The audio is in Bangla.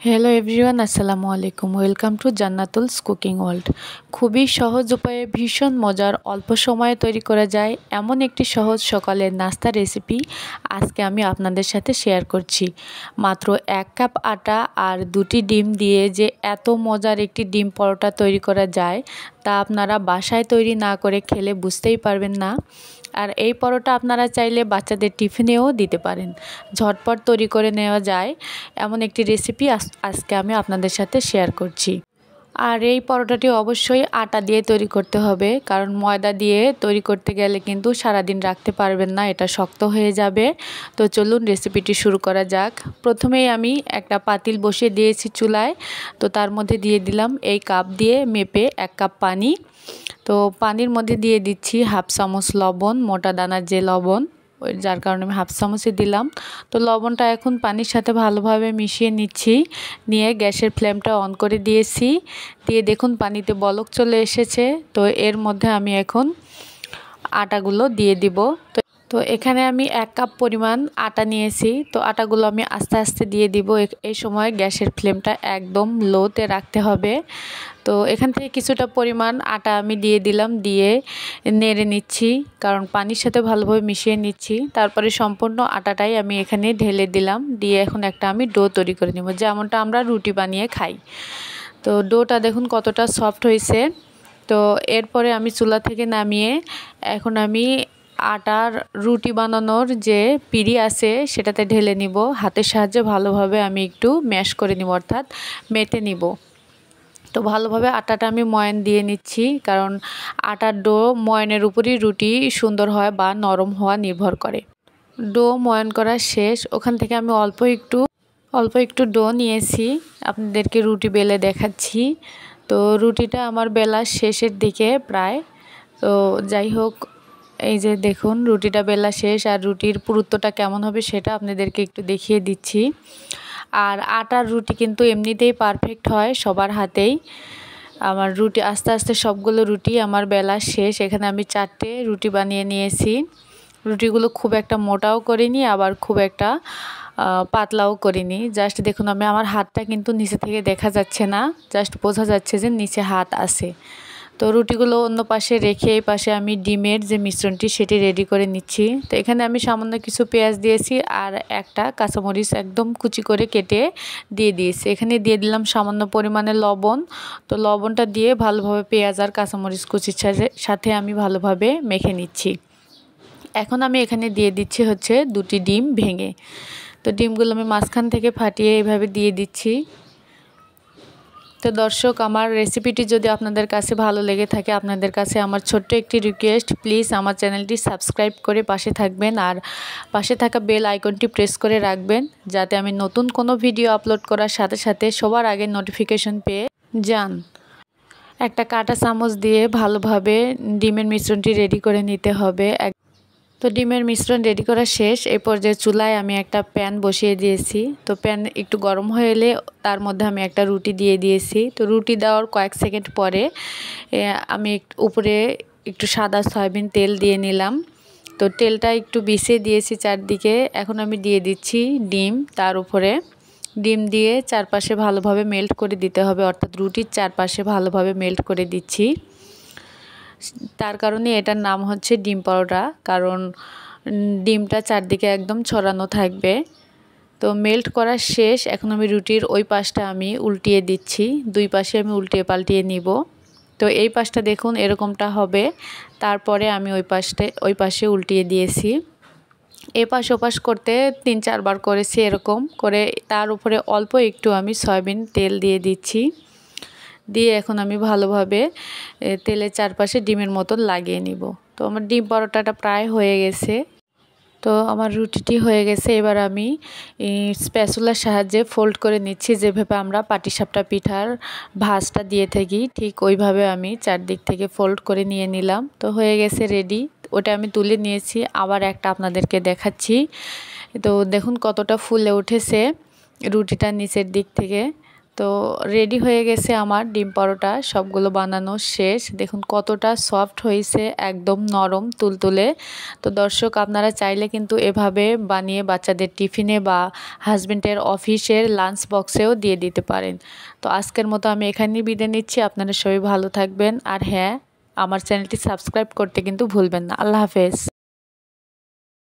হ্যালো এভরিওয়ান, আসসালামু আলাইকুম। Welcome to Jannatul's cooking world. খুবই সহজ উপায়ে ভীষণ মজার, অল্প সময়ে তৈরি করা যায় এমন একটি সহজ সকালের নাস্তা রেসিপি আজকে আমি আপনাদের সাথে শেয়ার করছি। মাত্র 1 কাপ আটা আর 2টি ডিম দিয়ে যে এত মজার একটি ডিম পরোটা তৈরি করা যায় তা আপনারা বাসায় তৈরি না করে খেলে বুঝতেই পারবেন না। আর এই পরোটা আপনারা চাইলে বাচ্চাদের টিফিনেও দিতে পারেন। ঝটপট তৈরি করে নেওয়া যায় এমন একটি রেসিপি আজকে আমি আপনাদের সাথে শেয়ার করছি। আর এই পরোটাটি অবশ্যই আটা দিয়ে তৈরি করতে হবে, কারণ ময়দা দিয়ে তৈরি করতে গেলে কিন্তু সারাদিন রাখতে পারবেন না, এটা শক্ত হয়ে যাবে। তো চলুন রেসিপিটি শুরু করা যাক। প্রথমেই আমি একটা পাতিল বসিয়ে দিয়েছি চুলায়। তো তার মধ্যে দিয়ে দিলাম এই কাপ দিয়ে মেপে 1 কাপ পানি। তো পানির মধ্যে দিয়ে দিচ্ছি হাফ চামচ লবণ, মোটা দানার যে লবণ, যার কারণে আমি হাফ চামচই দিলাম। তো লবণটা এখন পানির সাথে ভালোভাবে মিশিয়ে নিচ্ছি। নিয়ে গ্যাসের ফ্লেমটা অন করে দিয়েছি। দিয়ে দেখুন পানিতে বলক চলে এসেছে। তো এর মধ্যে আমি এখন আটাগুলো দিয়ে দিব। তো এখানে আমি 1 কাপ পরিমাণ আটা নিয়েছি। তো আটাগুলো আমি আস্তে আস্তে দিয়ে দিব। এই সময় গ্যাসের ফ্লেমটা একদম লোতে রাখতে হবে। তো এখান থেকে কিছুটা পরিমাণ আটা আমি দিয়ে দিলাম, দিয়ে নেড়ে নিচ্ছি, কারণ পানির সাথে ভালোভাবে মিশিয়ে নিচ্ছি। তারপরে সম্পূর্ণ আটাটাই আমি এখানে ঢেলে দিলাম, দিয়ে এখন একটা আমি ডো তৈরি করে নেব, যেমনটা আমরা রুটি বানিয়ে খাই। তো ডোটা দেখুন কতটা সফট হয়েছে। তো এরপরে আমি চুলা থেকে নামিয়ে এখন আমি আটার রুটি বানানোর যে পিঁড়ি আছে সেটাতে ঢেলে নিব। হাতের সাহায্যে ভালোভাবে আমি একটু ম্যাশ করে নিব, অর্থাৎ মেটে নিব। তো ভালোভাবে আটাটা আমি ময়ান দিয়ে নিচ্ছি, কারণ আটার ডো ময়ানের উপরই রুটি সুন্দর হয় বা নরম হওয়া নির্ভর করে। ডো ময়ান করা শেষ। ওখান থেকে আমি অল্প একটু ডো নিয়েছি, আপনাদেরকে রুটি বেলে দেখাচ্ছি। তো রুটিটা আমার বেলার শেষের দিকে প্রায়। তো যাই হোক, এই যে দেখুন রুটিটা বেলা শেষ। আর রুটির পুরুত্বটা কেমন হবে সেটা আপনাদেরকে একটু দেখিয়ে দিচ্ছি। আর আটার রুটি কিন্তু এমনিতেই পারফেক্ট হয় সবার হাতেই। আমার রুটি আস্তে আস্তে সবগুলো রুটি আমার বেলা শেষ। এখানে আমি 4টে রুটি বানিয়ে নিয়েছি। রুটিগুলো খুব একটা মোটাও করিনি, আবার খুব একটা পাতলাও করিনি। জাস্ট দেখুন আমার হাতটা কিন্তু নিচে থেকে দেখা যাচ্ছে না, জাস্ট বোঝা যাচ্ছে যে নিচে হাত আছে। তো রুটিগুলো অন্য পাশে রেখে এই পাশে আমি ডিমের যে মিশ্রণটি সেটি রেডি করে নিচ্ছি। তো এখানে আমি সামান্য কিছু পেঁয়াজ দিয়েছি আর একটা কাঁচামরিচ একদম কুচি করে কেটে দিয়ে দিয়েছি। এখানে দিয়ে দিলাম সামান্য পরিমাণে লবণ। তো লবণটা দিয়ে ভালোভাবে পেঁয়াজ আর কাঁচামরিচ কুচির সাথে আমি ভালোভাবে মেখে নিচ্ছি। এখন আমি এখানে দিয়ে দিচ্ছি হচ্ছে 2টি ডিম ভেঙে। তো ডিমগুলো আমি মাঝখান থেকে ফাটিয়ে এইভাবে দিয়ে দিচ্ছি। তো দর্শক, আমার রেসিপিটি যদি আপনাদের কাছে ভালো লেগে থাকে, আপনাদের কাছে আমার ছোট্ট একটি রিকোয়েস্ট, প্লিজ আমার চ্যানেলটি সাবস্ক্রাইব করে পাশে থাকবেন আর পাশে থাকা বেল আইকনটি প্রেস করে রাখবেন, যাতে আমি নতুন কোনো ভিডিও আপলোড করার সাথে সাথে সবার আগে নোটিফিকেশন পেয়ে যান। একটা কাঁটা চামচ দিয়ে ভালোভাবে ডিমের মিশ্রণটি রেডি করে নিতে হবে। তো ডিমের মিশ্রণ রেডি করা শেষ। এই পর্যায়ে চুলায় আমি একটা প্যান বসিয়ে দিয়েছি। তো প্যান একটু গরম হয়ে এলে তার মধ্যে আমি একটা রুটি দিয়ে দিয়েছি। তো রুটি দেওয়ার কয়েক সেকেন্ড পরে আমি উপরে একটু সাদা সয়াবিন তেল দিয়ে নিলাম। তো তেলটা একটু বিছিয়ে দিয়েছি চারদিকে। এখন আমি দিয়ে দিচ্ছি ডিম। তার উপরে ডিম দিয়ে চারপাশে ভালোভাবে মেল্ট করে দিতে হবে, অর্থাৎ রুটির চারপাশে ভালোভাবে মেল্ট করে দিচ্ছি। তার কারণে এটার নাম হচ্ছে ডিম পরোটা, কারণ ডিমটা চারদিকে একদম ছড়ানো থাকবে। তো মেল্ট করা শেষ। এখন আমি রুটির ওই পাশটা আমি উল্টিয়ে দিচ্ছি। 2 পাশে আমি উল্টিয়ে পাল্টিয়ে নিব। তো এই পাশটা দেখুন এরকমটা হবে। তারপরে আমি ওই পাশে উল্টিয়ে দিয়েছি। এপাশ ওপাশ করতে 3-4 বার করেছি। এরকম করে তার উপরে অল্প একটু আমি সয়াবিন তেল দিয়ে দিচ্ছি। দিয়ে এখন আমি ভালোভাবে তেলের চারপাশে ডিমের মতন লাগিয়ে নিব। তো আমার ডিম পরোটাটা প্রায় হয়ে গেছে। তো আমার রুটিটি হয়ে গেছে। এবার আমি স্প্যাচুলার সাহায্যে ফোল্ড করে নিচ্ছি, যেভাবে আমরা পাটিসাপটা পিঠার ভাঁজটা দিয়ে থাকি ঠিক ওইভাবে আমি চারদিক থেকে ফোল্ড করে নিয়ে নিলাম। তো হয়ে গেছে রেডি। ওটা আমি তুলে নিয়েছি। আবার একটা আপনাদেরকে দেখাচ্ছি। তো দেখুন কতটা ফুলে উঠেছে রুটিটা নিচের দিক থেকে। তো রেডি হয়ে গেছে আমার ডিম পরোটা, সবগুলো বানানো শেষ। দেখুন কতটা সফট হয়েছে, একদম নরম তুলতুলে। তো দর্শক, আপনারা চাইলে কিন্তু এভাবে বানিয়ে বাচ্চাদের টিফিনে বা হাজবেন্ডের অফিসের লাঞ্চ বক্সেও দিয়ে দিতে পারেন। তো আজকের মতো আমি এখানেই বিদায় নিচ্ছি। আপনারা সবাই ভালো থাকবেন, আর হ্যাঁ, আমার চ্যানেলটি সাবস্ক্রাইব করতে কিন্তু ভুলবেন না। আল্লাহ হাফেজ।